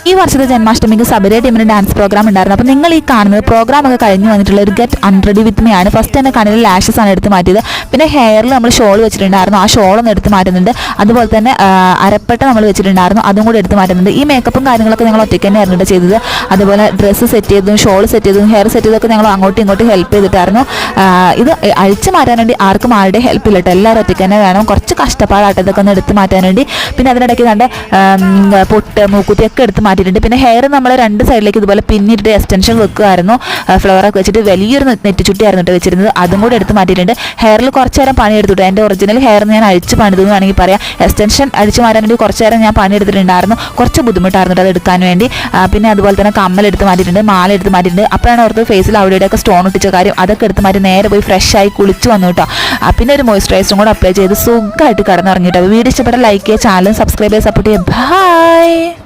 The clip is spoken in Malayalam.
ഈ വർഷത്തെ ജന്മാഷ്ടമിക്ക് സബരിയ ടീമിന് ഡാൻസ് പ്രോഗ്രാം ഉണ്ടായിരുന്നു. അപ്പോൾ നിങ്ങൾ ഈ കാണുന്നത് പ്രോഗ്രാം ഒക്കെ കഴിഞ്ഞ് വന്നിട്ടുള്ള ഒരു ഗെറ്റ് അൺറെഡി വിത്ത് മീ ആണ്. ഫസ്റ്റ് തന്നെ കണ്ണിൽ ലാഷസ് ആണ് എടുത്ത് മാറ്റിയത്. പിന്നെ ഹെയറിൽ നമ്മൾ ഷോൾ വെച്ചിട്ടുണ്ടായിരുന്നു, ആ ഷോളൊന്ന് എടുത്ത് മാറ്റുന്നുണ്ട്. അതുപോലെ തന്നെ അരപ്പട്ട നമ്മൾ വെച്ചിട്ടുണ്ടായിരുന്നു, അതും കൂടി എടുത്ത് മാറ്റുന്നുണ്ട്. ഈ മേക്കപ്പും കാര്യങ്ങളൊക്കെ ഞങ്ങൾ ഒറ്റയ്ക്ക് തന്നെയായിരുന്നു ചെയ്തത്. അതുപോലെ ഡ്രസ്സ് സെറ്റ് ചെയ്തതും ഷോൾ സെറ്റ് ചെയ്തതും ഹെയർ സെറ്റ് ചെയ്തതൊക്കെ ഞങ്ങൾ അങ്ങോട്ടും ഇങ്ങോട്ടും ഹെൽപ്പ് ചെയ്തിട്ടായിരുന്നു. ഇത് അഴിച്ചു മാറ്റാൻ വേണ്ടി ആർക്കും ആരുടെ ഹെൽപ്പ് ഇല്ല കേട്ടോ, എല്ലാവരും ഒറ്റയ്ക്ക് തന്നെ വേണം. കുറച്ച് കഷ്ടപ്പാടായിട്ട് ഇതൊക്കെ ഒന്ന് എടുത്ത് മാറ്റാൻ വേണ്ടി. പിന്നെ അതിനിടയ്ക്ക് കണ്ട പൊട്ട് മൂക്കുത്തിയൊക്കെ എടുത്ത് മാറ്റിയിട്ടുണ്ട്. പിന്നെ ഹെയർ നമ്മൾ രണ്ട് സൈഡിലേക്ക് ഇതുപോലെ പിന്നിട്ട് എക്സ്റ്റൻഷൻ വെക്കുമായിരുന്നു, ഫ്ലവറൊക്കെ വെച്ചിട്ട് വലിയൊരു നെറ്റിച്ചുട്ടിയായിരുന്നു കേട്ടോ വെച്ചിരുന്നത്, അതും കൂടി എടുത്ത് മാറ്റിയിട്ടുണ്ട്. ഹെയറിൽ കുറച്ച് നേരം പണിയെടുത്തിട്ട് എൻ്റെ ഒറിജിനൽ ഹെയർ ഞാൻ അഴിച്ച് പണിതെന്ന് വേണമെങ്കിൽ പറയാം. എക്സ്റ്റൻഷൻ അഴിച്ച് മാറ്റാൻ വേണ്ടി കുറച്ച് നേരം ഞാൻ പണിയെടുത്തിട്ടുണ്ടായിരുന്നു, കുറച്ച് ബുദ്ധിമുട്ടായിരുന്നു അത് എടുക്കാൻ വേണ്ടി. പിന്നെ അതുപോലെ തന്നെ കമ്മൽ എടുത്ത് മാറ്റിയിട്ടുണ്ട്, മാല എടുത്ത് മാറ്റിയിട്ടുണ്ട്. അപ്പോഴാണ് ഓർത്ത് ഫേസിൽ അവിടെയൊക്കെ സ്റ്റോൺ ഇട്ടിച്ച കാര്യം, അതൊക്കെ എടുത്ത് മാറ്റി നേരെ പോയി ഫ്രഷ് ആയി കുളിച്ച് വന്നു കേട്ടോ. പിന്നെ ഒരു മോയ്സ്ചറൈസറും കൂടെ അപ്ലൈ ചെയ്ത് സുഖമായിട്ട് കിടന്നുറങ്ങിയിട്ടോ. വീഡിയോ ഇഷ്ടപ്പെട്ട ലൈക്ക് ചെയ്യുക, ചാനൽ സബ്സ്ക്രൈബ് ചെയ്ത് സപ്പോർട്ട് ചെയ്യുക. ബൈ.